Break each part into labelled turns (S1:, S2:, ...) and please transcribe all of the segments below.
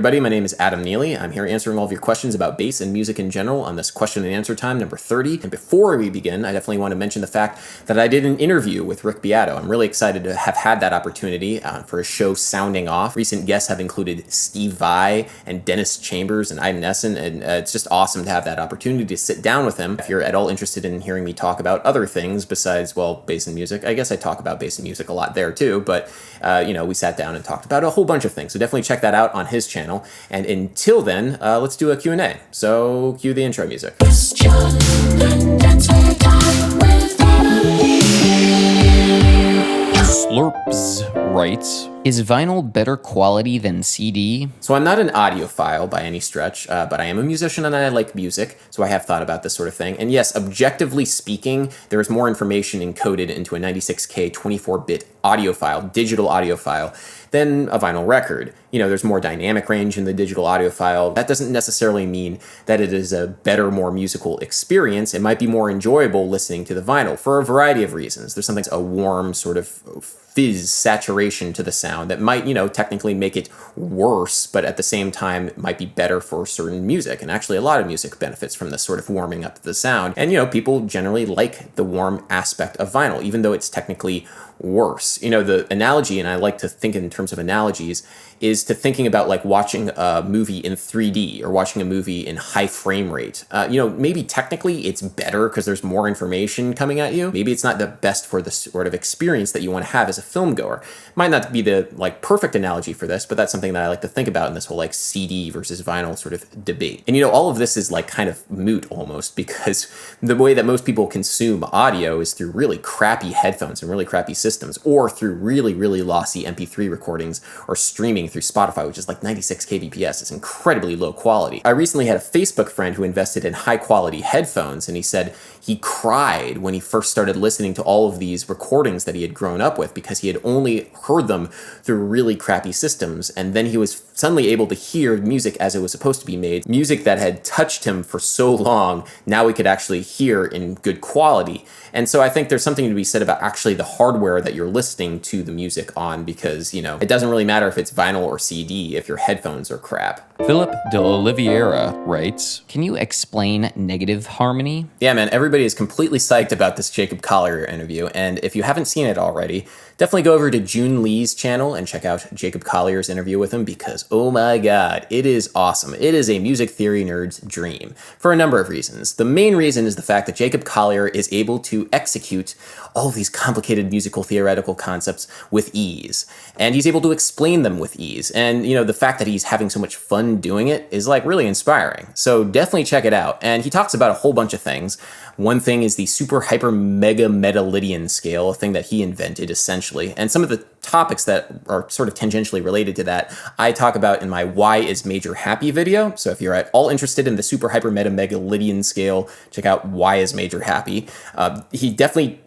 S1: everybody, my name is Adam Neely. I'm here answering all of your questions about bass and music in general on this question and answer time number 30. And before we begin, I definitely want to mention the fact that I did an interview with Rick Beato. I'm really excited to have had that opportunity for a show sounding off. Recent guests have included Steve Vai and Dennis Chambers and Aidan Jones, and it's just awesome to have that opportunity to sit down with him. If you're at all interested in hearing me talk about other things besides, well, bass and music, I guess I talk about bass and music a lot there too, but we sat down and talked about a whole bunch of things. So definitely check that out on his channel. And until then, let's do a Q&A. So cue the intro music.
S2: Slurpbzs writes, is vinyl better quality than CD?
S1: So I'm not an audiophile by any stretch, but I am a musician and I like music, so I have thought about this sort of thing. And yes, objectively speaking, there is more information encoded into a 96K 24-bit audio file, digital audio file, than a vinyl record. There's more dynamic range in the digital audio file. That doesn't necessarily mean that it is a better, more musical experience. It might be more enjoyable listening to the vinyl for a variety of reasons. There's something, a warm sort of fizz saturation to the sound that might, technically make it worse, but at the same time, it might be better for certain music. And actually, a lot of music benefits from this sort of warming up the sound. And, people generally like the warm aspect of vinyl, even though it's technically worse. The analogy, and I like to think in terms of analogies, is to thinking about like watching a movie in 3D or watching a movie in high frame rate. Maybe technically it's better because there's more information coming at you. Maybe it's not the best for the sort of experience that you want to have as a film goer. Might not be the perfect analogy for this, but that's something that I like to think about in this whole CD versus vinyl sort of debate. And all of this is kind of moot almost, because the way that most people consume audio is through really crappy headphones and really crappy systems, or through really, really lossy MP3 recordings, or streaming through Spotify, which is 96 kbps. It's incredibly low quality. I recently had a Facebook friend who invested in high quality headphones, and he said he cried when he first started listening to all of these recordings that he had grown up with, because he had only heard them through really crappy systems, and then he was suddenly able to hear music as it was supposed to be made, music that had touched him for so long, now he could actually hear in good quality. And so I think there's something to be said about actually the hardware that you're listening to the music on, because, it doesn't really matter if it's vinyl or CD if your headphones are crap.
S2: Philip DeOliveira writes, can you explain negative harmony?
S1: Yeah, man, everybody is completely psyched about this Jacob Collier interview, and if you haven't seen it already, definitely go over to June Lee's channel and check out Jacob Collier's interview with him, because, oh my god, it is awesome. It is a music theory nerd's dream, for a number of reasons. The main reason is the fact that Jacob Collier is able to execute all of these complicated musical theoretical concepts with ease, and he's able to explain them with ease, and the fact that he's having so much fun doing it is really inspiring. So definitely check it out. And he talks about a whole bunch of things. One thing is the super hyper mega meta-Lydian scale, a thing that he invented essentially, and some of the topics that are sort of tangentially related to that I talk about in my Why is Major Happy video. So if you're at all interested in the super hyper meta mega Lydian scale, check out Why is Major Happy. He definitely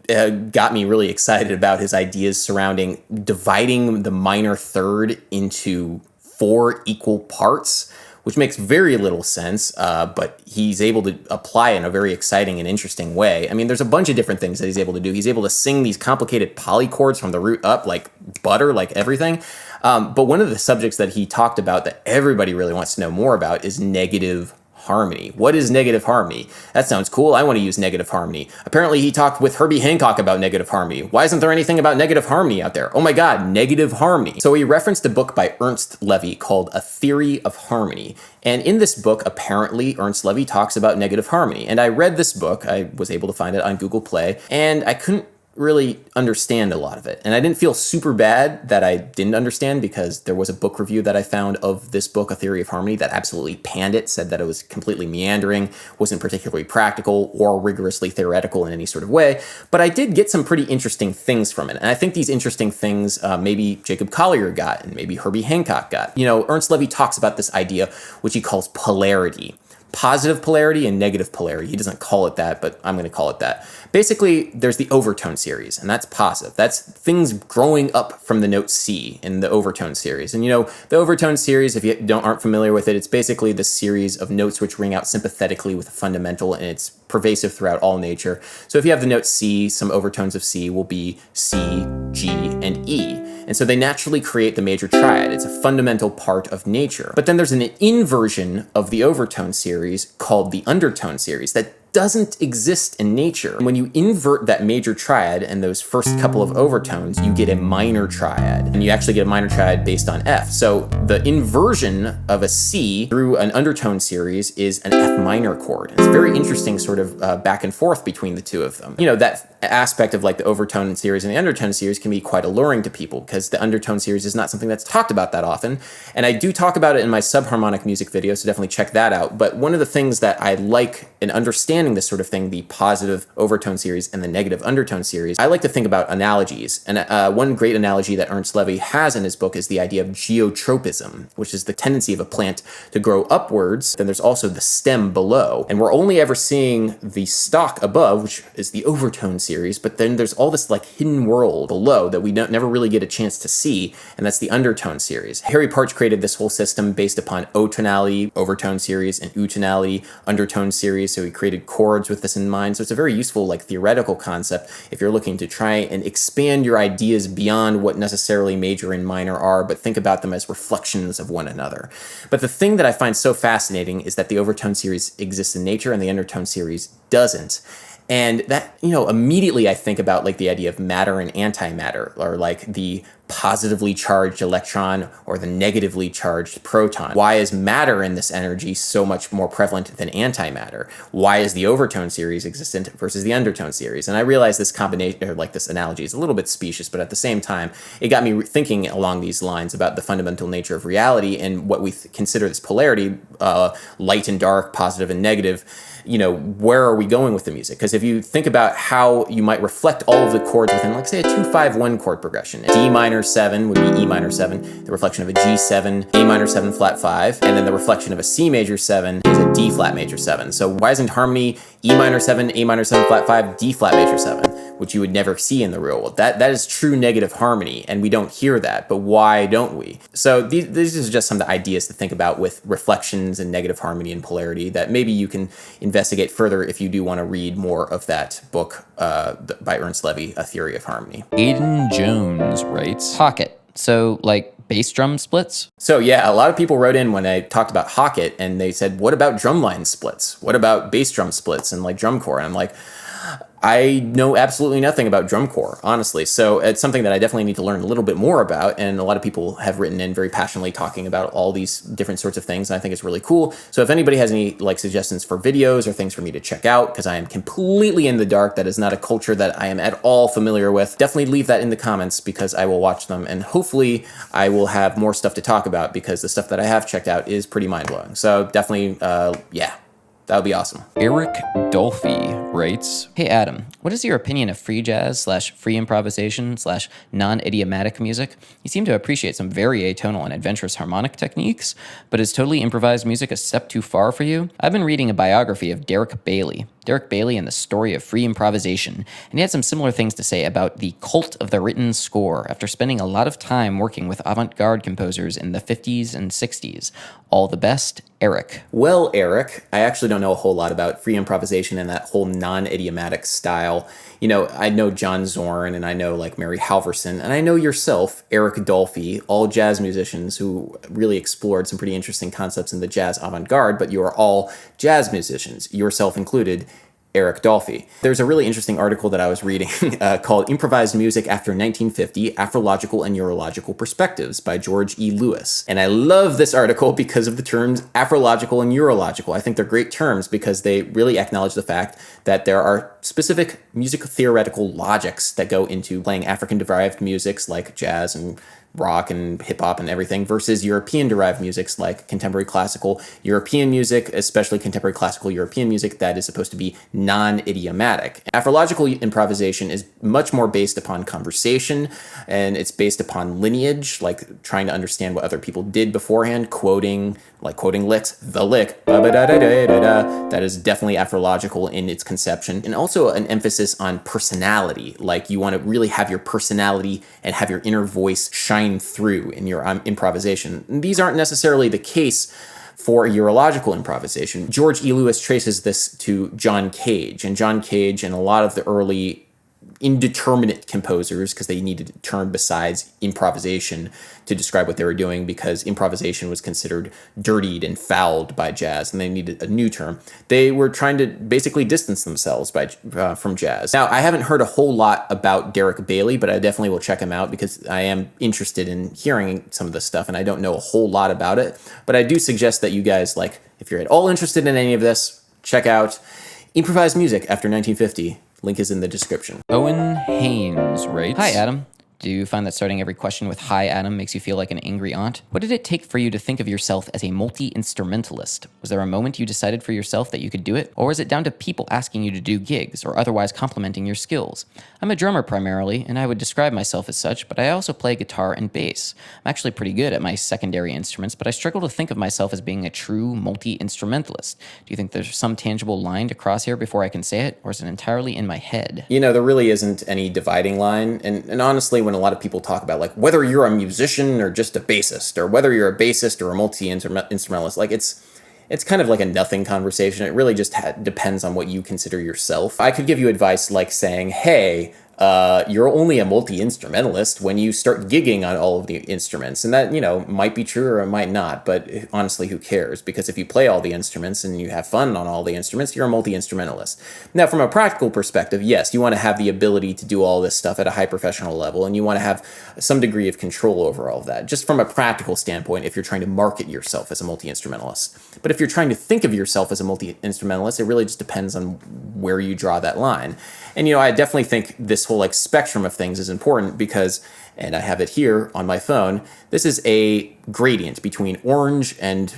S1: got me really excited about his ideas surrounding dividing the minor third into 4 equal parts, which makes very little sense, but he's able to apply it in a very exciting and interesting way. I mean, there's a bunch of different things that he's able to do. He's able to sing these complicated polychords from the root up like butter, like everything. But one of the subjects that he talked about that everybody really wants to know more about is negative harmony. What is negative harmony? That sounds cool. I want to use negative harmony. Apparently he talked with Herbie Hancock about negative harmony. Why isn't there anything about negative harmony out there? Oh my god, negative harmony. So he referenced a book by Ernst Levy called A Theory of Harmony. And in this book, apparently, Ernst Levy talks about negative harmony. And I read this book. I was able to find it on Google Play, and I couldn't really understand a lot of it. And I didn't feel super bad that I didn't understand, because there was a book review that I found of this book, A Theory of Harmony, that absolutely panned it, said that it was completely meandering, wasn't particularly practical or rigorously theoretical in any sort of way. But I did get some pretty interesting things from it. And I think these interesting things maybe Jacob Collier got, and maybe Herbie Hancock got. Ernst Levy talks about this idea, which he calls polarity. Positive polarity and negative polarity. He doesn't call it that, but I'm going to call it that. Basically, there's the overtone series, and that's positive. That's things growing up from the note C in the overtone series. And the overtone series, if you aren't familiar with it, it's basically the series of notes which ring out sympathetically with a fundamental, and it's pervasive throughout all nature. So if you have the note C, some overtones of C will be C, G, and E. And so they naturally create the major triad. It's a fundamental part of nature. But then there's an inversion of the overtone series called the undertone series that doesn't exist in nature. When you invert that major triad and those first couple of overtones, you get a minor triad. And you actually get a minor triad based on F. So the inversion of a C through an undertone series is an F minor chord. It's a very interesting sort of back and forth between the two of them. You know, that aspect of like the overtone series and the undertone series can be quite alluring to people because the undertone series is not something that's talked about that often. And I do talk about it in my subharmonic music video, so definitely check that out. But one of the things that I like in understanding this sort of thing, the positive overtone series and the negative undertone series, I like to think about analogies. And one great analogy that Ernst Levy has in his book is the idea of geotropism, which is the tendency of a plant to grow upwards. Then there's also the stem below. And we're only ever seeing the stalk above, which is the overtone series, but then there's all this like hidden world below that we never really get a chance to see, and that's the undertone series. Harry Partch created this whole system based upon O tonality, overtone series, and U tonality, undertone series, so he created chords with this in mind. So it's a very useful like theoretical concept if you're looking to try and expand your ideas beyond what necessarily major and minor are, but think about them as reflections of one another. But the thing that I find so fascinating is that the overtone series exists in nature and the undertone series doesn't. And that, you know, immediately I think about like the idea of matter and antimatter, or like the positively charged electron or the negatively charged proton. Why is matter in this energy so much more prevalent than antimatter? Why is the overtone series existent versus the undertone series? And I realize this combination, or like this analogy, is a little bit specious, but at the same time, it got me thinking along these lines about the fundamental nature of reality and what we consider this polarity, light and dark, positive and negative. You know, where are we going with the music? Because if you think about how you might reflect all of the chords within, like, say, a 2-5-1 chord progression, D minor 7 would be E minor 7, the reflection of a G7, A minor 7 flat 5, and then the reflection of a C major 7 is a D flat major 7. So why isn't harmony E minor 7, A minor 7 flat 5, D flat major 7, which you would never see in the real world? That is true negative harmony, and we don't hear that, but why don't we? So these are just some of the ideas to think about with reflections and negative harmony and polarity that maybe you can investigate further if you do want to read more of that book by Ernst Levy, A Theory of Harmony.
S2: Aidan Jones writes, Hocket. So, like, bass drum splits?
S1: So yeah, a lot of people wrote in when I talked about Hocket, and they said, what about drumline splits? What about bass drum splits and like drum corps? And I'm like, I know absolutely nothing about drum corps, honestly. So it's something that I definitely need to learn a little bit more about. And a lot of people have written in very passionately talking about all these different sorts of things. And I think it's really cool. So if anybody has any like suggestions for videos or things for me to check out, because I am completely in the dark, that is not a culture that I am at all familiar with, definitely leave that in the comments because I will watch them. And hopefully I will have more stuff to talk about because the stuff that I have checked out is pretty mind-blowing. So definitely, yeah. That would be awesome.
S2: Eric Dolphy writes, Hey Adam, what is your opinion of free jazz / free improvisation / non-idiomatic music? You seem to appreciate some very atonal and adventurous harmonic techniques, but is totally improvised music a step too far for you? I've been reading a biography of Derek Bailey and the Story of Free Improvisation, and he had some similar things to say about the cult of the written score after spending a lot of time working with avant-garde composers in the 50s and 60s. All the best, Eric.
S1: Well, Eric, I actually don't know a whole lot about free improvisation and that whole non-idiomatic style. You know, I know John Zorn, and I know like Mary Halverson, and I know yourself, Eric Dolphy, all jazz musicians who really explored some pretty interesting concepts in the jazz avant-garde, but you are all jazz musicians, yourself included, Eric Dolphy. There's a really interesting article that I was reading called Improvised Music After 1950, Afrological and Eurological Perspectives by George E. Lewis. And I love this article because of the terms Afrological and Eurological. I think they're great terms because they really acknowledge the fact that there are specific music theoretical logics that go into playing African-derived musics like jazz and rock and hip-hop and everything versus European-derived musics like contemporary classical European music, especially contemporary classical European music that is supposed to be non-idiomatic. Afrological improvisation is much more based upon conversation, and it's based upon lineage, like trying to understand what other people did beforehand, quoting licks, the lick, ba-ba-da-da-da-da-da. That is definitely Afrological in its conception. And also an emphasis on personality, like you want to really have your personality and have your inner voice shine through in your improvisation. And these aren't necessarily the case for Eurological improvisation. George E. Lewis traces this to John Cage, and John Cage and a lot of the early indeterminate composers because they needed a term besides improvisation to describe what they were doing, because improvisation was considered dirtied and fouled by jazz, and they needed a new term. They were trying to basically distance themselves from jazz. Now, I haven't heard a whole lot about Derek Bailey, but I definitely will check him out because I am interested in hearing some of this stuff, and I don't know a whole lot about it. But I do suggest that you guys, like, if you're at all interested in any of this, check out Improvised Music After 1950. Link is in the description.
S2: Eoin Hayes writes, "Hi, Adam. Do you find that starting every question with 'Hi, Adam' makes you feel like an angry aunt? What did it take for you to think of yourself as a multi-instrumentalist? Was there a moment you decided for yourself that you could do it? Or was it down to people asking you to do gigs or otherwise complimenting your skills? I'm a drummer primarily, and I would describe myself as such, but I also play guitar and bass. I'm actually pretty good at my secondary instruments, but I struggle to think of myself as being a true multi-instrumentalist. Do you think there's some tangible line to cross here before I can say it, or is it entirely in my head?"
S1: You know, there really isn't any dividing line, and honestly, when a lot of people talk about, like, whether you're a musician or just a bassist, or whether you're a bassist or a multi-instrumentalist, like, it's kind of like a nothing conversation. It really just depends on what you consider yourself. I could give you advice like saying, hey, you're only a multi-instrumentalist when you start gigging on all of the instruments. And that, you know, might be true or it might not, but honestly, who cares? Because if you play all the instruments and you have fun on all the instruments, you're a multi-instrumentalist. Now, from a practical perspective, yes, you want to have the ability to do all this stuff at a high professional level, and you want to have some degree of control over all of that, just from a practical standpoint, if you're trying to market yourself as a multi-instrumentalist. But if you're trying to think of yourself as a multi-instrumentalist, it really just depends on where you draw that line. And, you know, I definitely think this whole like spectrum of things is important because, and I have it here on my phone, this is a gradient between orange and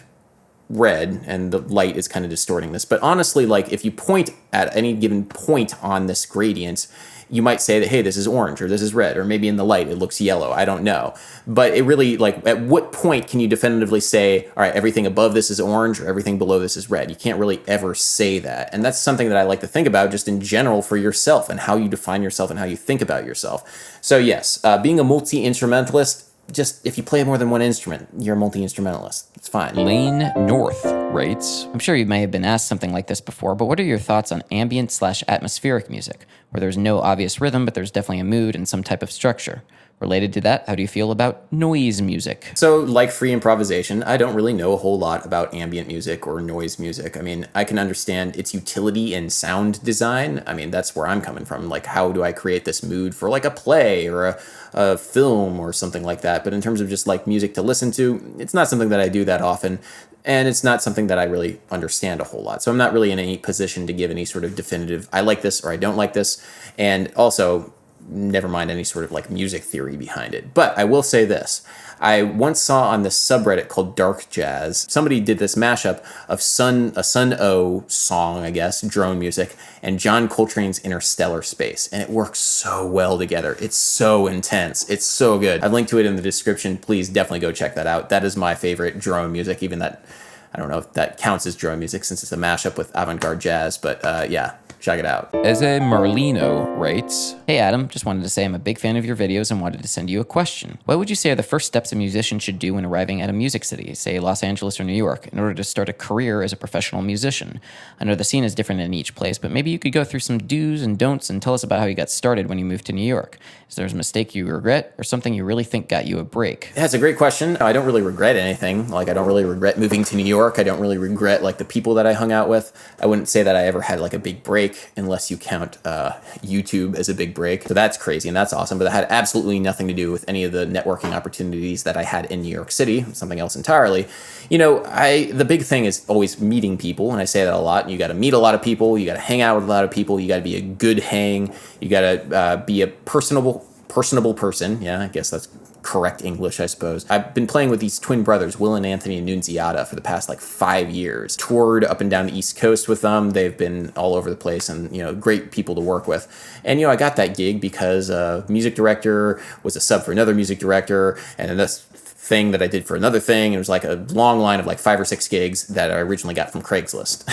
S1: red, and the light is kind of distorting this. But honestly, like, if you point at any given point on this gradient, you might say that, hey, this is orange or this is red, or maybe in the light it looks yellow. I don't know. But it really, like, at what point can you definitively say, all right, everything above this is orange or everything below this is red? You can't really ever say that. And that's something that I like to think about just in general for yourself and how you define yourself and how you think about yourself. So yes, being a multi-instrumentalist, just if you play more than one instrument, you're a multi-instrumentalist. It's fine.
S2: Layne North writes, "I'm sure you may have been asked something like this before, but what are your thoughts on ambient/atmospheric music, where there's no obvious rhythm, but there's definitely a mood and some type of structure? Related to that, how do you feel about noise music?"
S1: So, like free improvisation, I don't really know a whole lot about ambient music or noise music. I mean, I can understand its utility in sound design. I mean, that's where I'm coming from. Like, how do I create this mood for like a play or a film or something like that? But in terms of just like music to listen to, it's not something that I do that often. And it's not something that I really understand a whole lot. So I'm not really in any position to give any sort of definitive, I like this or I don't like this. And also, never mind any sort of like music theory behind it. But I will say this. I once saw on this subreddit called Dark Jazz, somebody did this mashup of a Sun O song, I guess, drone music, and John Coltrane's Interstellar Space. And it works so well together. It's so intense. It's so good. I've linked to it in the description. Please definitely go check that out. That is my favorite drone music, even that, I don't know if that counts as drone music since it's a mashup with avant-garde jazz, but yeah. Check it out.
S2: Eze Merlino writes, "Hey Adam, just wanted to say I'm a big fan of your videos and wanted to send you a question. What would you say are the first steps a musician should do when arriving at a music city, say Los Angeles or New York, in order to start a career as a professional musician? I know the scene is different in each place, but maybe you could go through some do's and don'ts and tell us about how you got started when you moved to New York. Is there a mistake you regret or something you really think got you a break?"
S1: That's a great question. I don't really regret anything. Like, I don't really regret moving to New York. I don't really regret like the people that I hung out with. I wouldn't say that I ever had like a big break unless you count YouTube as a big break. So that's crazy and that's awesome, but that had absolutely nothing to do with any of the networking opportunities that I had in New York City, something else entirely. You know, the big thing is always meeting people, and I say that a lot. You got to meet a lot of people, you got to hang out with a lot of people, you got to be a good hang, you got to be a personable person. Yeah, I guess that's correct English, I suppose. I've been playing with these twin brothers, Will and Anthony Annunziata, for the past like 5 years. Toured up and down the East Coast with them. They've been all over the place and, you know, great people to work with. And, you know, I got that gig because a music director was a sub for another music director, and this thing that I did for another thing. It was like a long line of like 5 or 6 gigs that I originally got from Craigslist.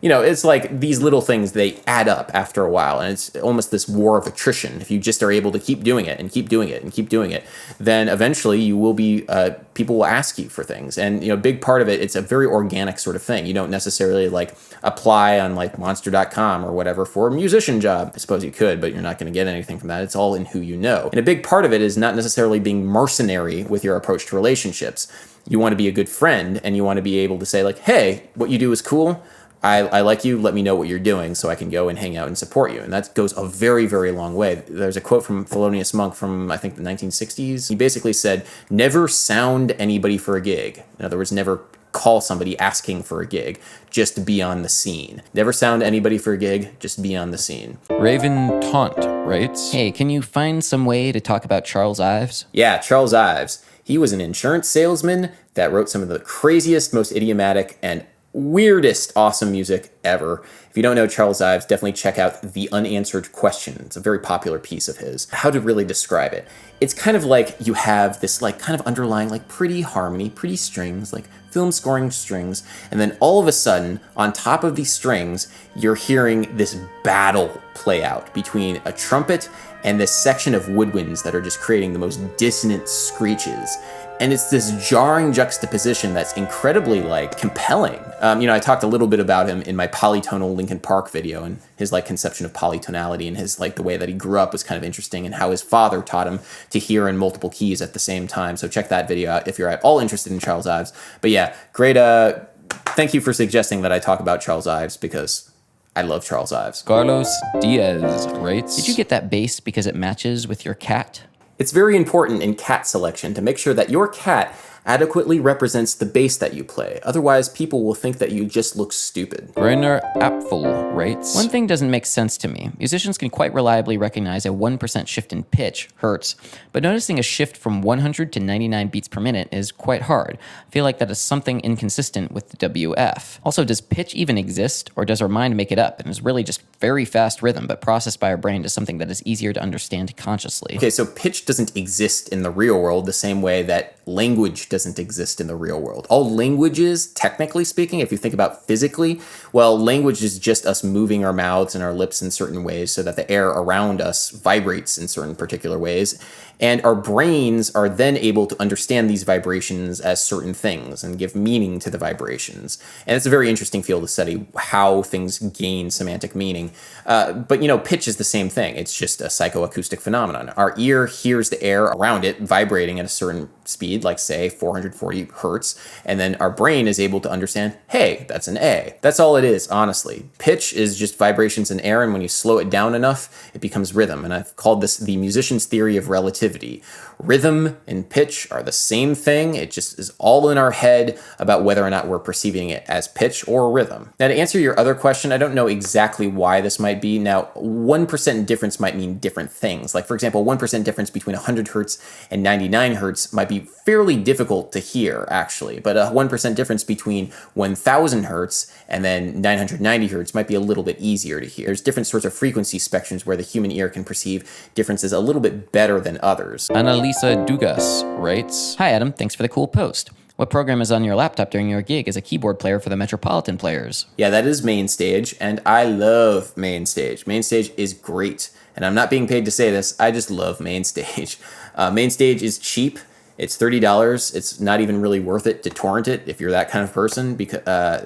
S1: It's like these little things, they add up after a while, and it's almost this war of attrition. If you just are able to keep doing it and keep doing it and keep doing it, then eventually you will be, people will ask you for things. And, a big part of it, it's a very organic sort of thing. You don't necessarily like apply on like monster.com or whatever for a musician job. I suppose you could, but you're not going to get anything from that. It's all in who you know. And a big part of it is not necessarily being mercenary with your approach to relationships. You want to be a good friend, and you want to be able to say like, hey, what you do is cool. I like you. Let me know what you're doing so I can go and hang out and support you. And that goes a very, very long way. There's a quote from Thelonious Monk from, I think, the 1960s. He basically said, never sound anybody for a gig. In other words, never call somebody asking for a gig. Just be on the scene. Never sound anybody for a gig. Just be on the scene.
S2: Reyvan Taunt writes, hey, can you find some way to talk about Charles Ives?
S1: Yeah, Charles Ives. He was an insurance salesman that wrote some of the craziest, most idiomatic, and weirdest awesome music ever. If you don't know Charles Ives, definitely check out The Unanswered Question. It's a very popular piece of his. How to really describe it? It's kind of like you have this like kind of underlying like pretty harmony, pretty strings, like film scoring strings, and then all of a sudden, on top of these strings, you're hearing this battle play out between a trumpet and this section of woodwinds that are just creating the most dissonant screeches. And it's this jarring juxtaposition that's incredibly like compelling. I talked a little bit about him in my polytonal Linkin Park video, and his like conception of polytonality and his like the way that he grew up was kind of interesting, and how his father taught him to hear in multiple keys at the same time. So check that video out if you're at all interested in Charles Ives. But yeah, great. Thank you for suggesting that I talk about Charles Ives, because I love Charles Ives.
S2: Carlos Diaz writes, did you get that bass because it matches with your cat?
S1: It's very important in cat selection to make sure that your cat adequately represents the bass that you play. Otherwise, people will think that you just look stupid.
S2: Brenner Apfel writes, one thing doesn't make sense to me. Musicians can quite reliably recognize a 1% shift in pitch, hertz, but noticing a shift from 100 to 99 beats per minute is quite hard. I feel like that is something inconsistent with the WF. Also, does pitch even exist, or does our mind make it up and is really just very fast rhythm, but processed by our brain as something that is easier to understand consciously?
S1: Okay, so pitch doesn't exist in the real world the same way that language doesn't exist in the real world. All languages, technically speaking, if you think about physically, well, language is just us moving our mouths and our lips in certain ways so that the air around us vibrates in certain particular ways. And our brains are then able to understand these vibrations as certain things and give meaning to the vibrations. And it's a very interesting field to study how things gain semantic meaning. But pitch is the same thing. It's just a psychoacoustic phenomenon. Our ear hears the air around it vibrating at a certain speed, like say 440 hertz, and then our brain is able to understand, hey, that's an A. That's all it is, honestly. Pitch is just vibrations in air, and when you slow it down enough, it becomes rhythm. And I've called this the musician's theory of relativity. Rhythm and pitch are the same thing. It just is all in our head about whether or not we're perceiving it as pitch or rhythm. Now, to answer your other question, I don't know exactly why this might be. Now, 1% difference might mean different things. Like, for example, 1% difference between 100 hertz and 99 hertz might be fairly difficult to hear, actually. But a 1% difference between 1000 hertz and then 990 hertz might be a little bit easier to hear. There's different sorts of frequency spectrums where the human ear can perceive differences a little bit better than others.
S2: Anne-Lise Dugas writes, hi Adam, thanks for the cool post. What program is on your laptop during your gig as a keyboard player for the Metropolitan Players?
S1: Yeah, that is Mainstage, and I love Mainstage. Mainstage is great, and I'm not being paid to say this, I just love Mainstage. Mainstage is cheap. It's $30. It's not even really worth it to torrent it if you're that kind of person, because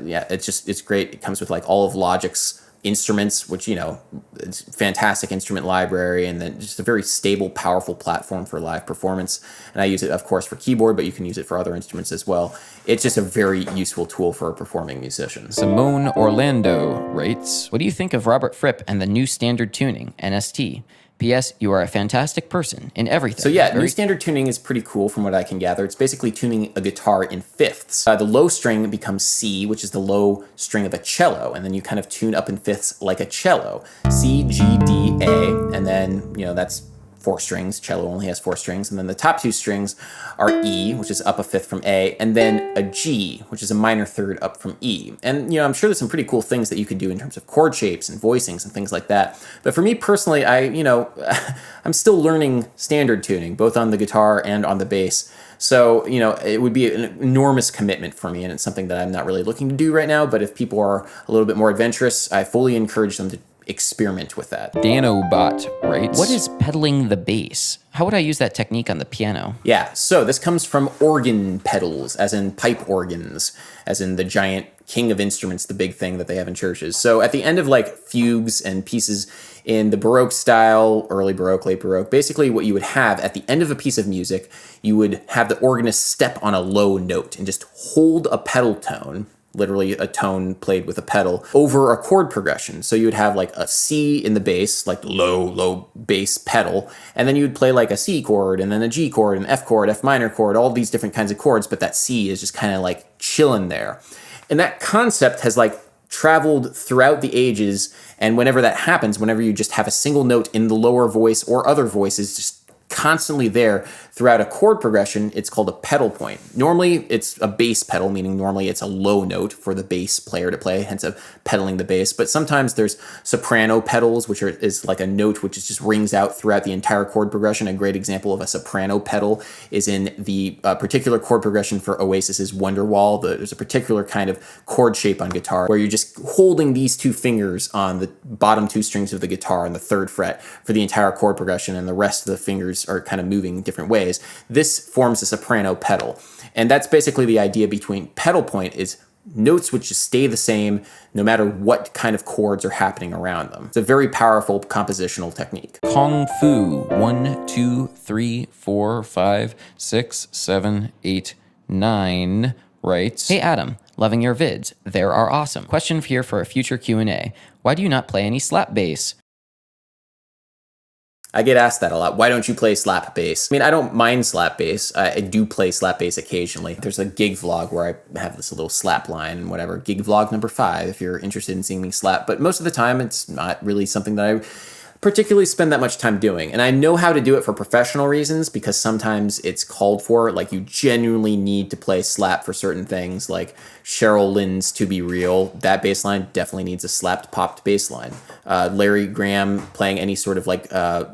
S1: it's great. It comes with like all of Logic's instruments, which, it's fantastic instrument library, and then just a very stable, powerful platform for live performance. And I use it, of course, for keyboard, but you can use it for other instruments as well. It's just a very useful tool for a performing musician.
S2: Simone Orlando writes, what do you think of Robert Fripp and the new standard tuning, NST? P.S. You are a fantastic person in everything.
S1: So yeah, new standard tuning is pretty cool from what I can gather. It's basically tuning a guitar in fifths. The low string becomes C, which is the low string of a cello, and then you kind of tune up in fifths like a cello. C, G, D, A, and then, that's 4 strings. Cello only has 4 strings. And then the top 2 strings are E, which is up a fifth from A, and then a G, which is a minor third up from E. And, I'm sure there's some pretty cool things that you could do in terms of chord shapes and voicings and things like that. But for me personally, I'm still learning standard tuning, both on the guitar and on the bass. So, it would be an enormous commitment for me, and it's something that I'm not really looking to do right now. But if people are a little bit more adventurous, I fully encourage them to experiment with that.
S2: Danobot writes, what is pedaling the bass? How would I use that technique on the piano?
S1: Yeah, so this comes from organ pedals, as in pipe organs, as in the giant king of instruments, the big thing that they have in churches. So at the end of fugues and pieces in the Baroque style, early Baroque, late Baroque, basically what you would have at the end of a piece of music, you would have the organist step on a low note and just hold a pedal tone, literally a tone played with a pedal, over a chord progression. So you would have a C in the bass, low bass pedal, and then you would play a C chord, and then a G chord, an F chord, F minor chord, all these different kinds of chords, but that C is just kind of chilling there. And that concept has traveled throughout the ages, and whenever that happens, whenever you just have a single note in the lower voice or other voices just constantly there throughout a chord progression, it's called a pedal point. Normally, it's a bass pedal, meaning normally it's a low note for the bass player to play, hence a pedaling the bass. But sometimes there's soprano pedals, which is a note which just rings out throughout the entire chord progression. A great example of a soprano pedal is in the particular chord progression for Oasis's Wonderwall. There's a particular kind of chord shape on guitar where you're just holding these 2 fingers on the bottom 2 strings of the guitar on the 3rd fret for the entire chord progression, and the rest of the fingers are kind of moving different ways. This forms a soprano pedal. And that's basically the idea between pedal point is notes which just stay the same no matter what kind of chords are happening around them. It's a very powerful compositional technique.
S2: Kung Fu 1, 2, 3, 4, 5, 6, 7, 8, 9 writes, hey Adam, loving your vids. They are awesome. Question here for a future Q&A. Why do you not play any slap bass?
S1: I get asked that a lot. Why don't you play slap bass? I don't mind slap bass. I do play slap bass occasionally. There's a gig vlog where I have this little slap line and whatever. Gig vlog number 5 if you're interested in seeing me slap. But most of the time, it's not really something that I particularly spend that much time doing. And I know how to do it for professional reasons because sometimes it's called for. You genuinely need to play slap for certain things, like Cheryl Lynn's To Be Real. That bass line definitely needs a slapped, popped bass line. Larry Graham playing any sort of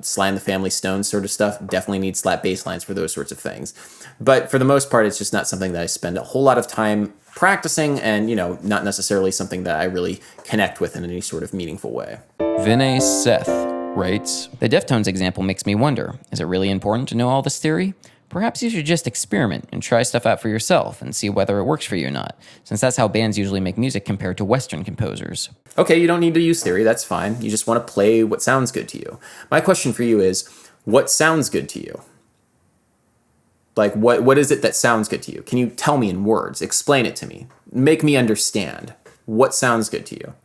S1: Sly and the Family Stone sort of stuff definitely needs slap bass lines for those sorts of things. But for the most part, it's just not something that I spend a whole lot of time practicing and, not necessarily something that I really connect with in any sort of meaningful way.
S2: Vinay Seth writes, the Deftones example makes me wonder, is it really important to know all this theory? Perhaps you should just experiment and try stuff out for yourself and see whether it works for you or not, since that's how bands usually make music compared to Western composers.
S1: Okay, you don't need to use theory, that's fine. You just want to play what sounds good to you. My question for you is, what sounds good to you? What is it that sounds good to you? Can you tell me in words? Explain it to me. Make me understand what sounds good to you.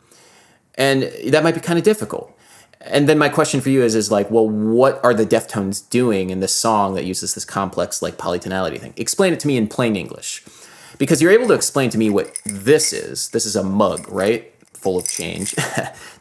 S1: And that might be kind of difficult. And then my question for you is what are the Deftones doing in this song that uses this complex polytonality thing? Explain it to me in plain English. Because you're able to explain to me what this is. This is a mug, right? Full of change.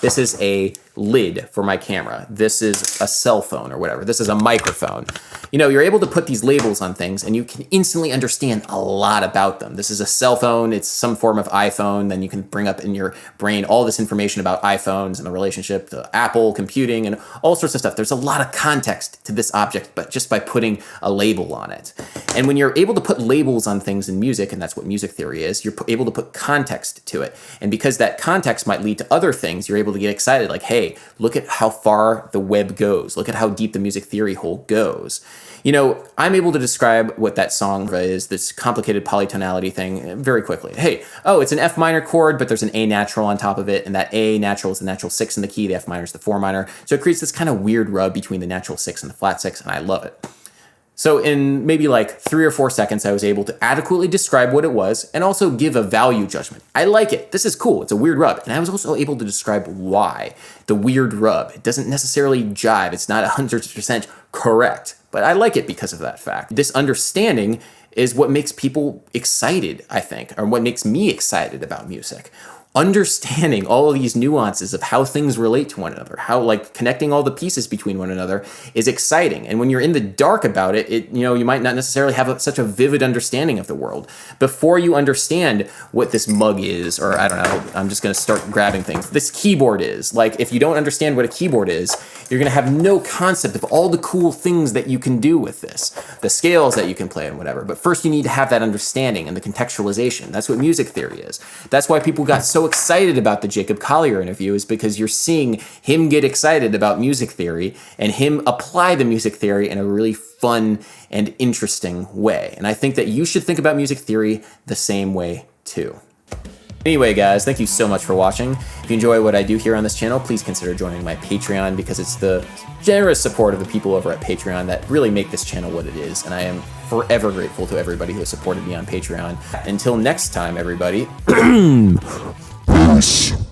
S1: This is a lid for my camera. This is a cell phone or whatever. This is a microphone. You're able to put these labels on things and you can instantly understand a lot about them. This is a cell phone. It's some form of iPhone. Then you can bring up in your brain all this information about iPhones and the relationship to Apple, computing, and all sorts of stuff. There's a lot of context to this object, but just by putting a label on it. And when you're able to put labels on things in music, and that's what music theory is, you're able to put context to it. And because that context might lead to other things, you're able to get excited hey, look at how far the web goes. Look at how deep the music theory hole goes. I'm able to describe what that song is, this complicated polytonality thing, very quickly. Hey, it's an F minor chord, but there's an A natural on top of it, and that A natural is the natural 6 in the key, the F minor is the 4 minor. So it creates this kind of weird rub between the natural 6 and the flat 6, and I love it. So in maybe 3 or 4 seconds, I was able to adequately describe what it was and also give a value judgment. I like it. This is cool. It's a weird rub. And I was also able to describe why the weird rub. It doesn't necessarily jive. It's not 100% correct, but I like it because of that fact. This understanding is what makes people excited, I think, or what makes me excited about music. understanding all of these nuances of how things relate to one another, how like connecting all the pieces between one another is exciting. And when you're in the dark about it, you might not necessarily have such a vivid understanding of the world. Before you understand what this mug is, or I don't know, I'm just going to start grabbing things. This keyboard is, like, if you don't understand what a keyboard is, you're going to have no concept of all the cool things that you can do with this, the scales that you can play and whatever. But first you need to have that understanding and the contextualization. That's what music theory is. That's why people got so excited about the Jacob Collier interview, is because you're seeing him get excited about music theory and him apply the music theory in a really fun and interesting way. And I think that you should think about music theory the same way too. Anyway, guys, thank you so much for watching. If you enjoy what I do here on this channel, please consider joining my Patreon, because it's the generous support of the people over at Patreon that really make this channel what it is. And I am forever grateful to everybody who has supported me on Patreon. Until next time, everybody.
S3: Peace.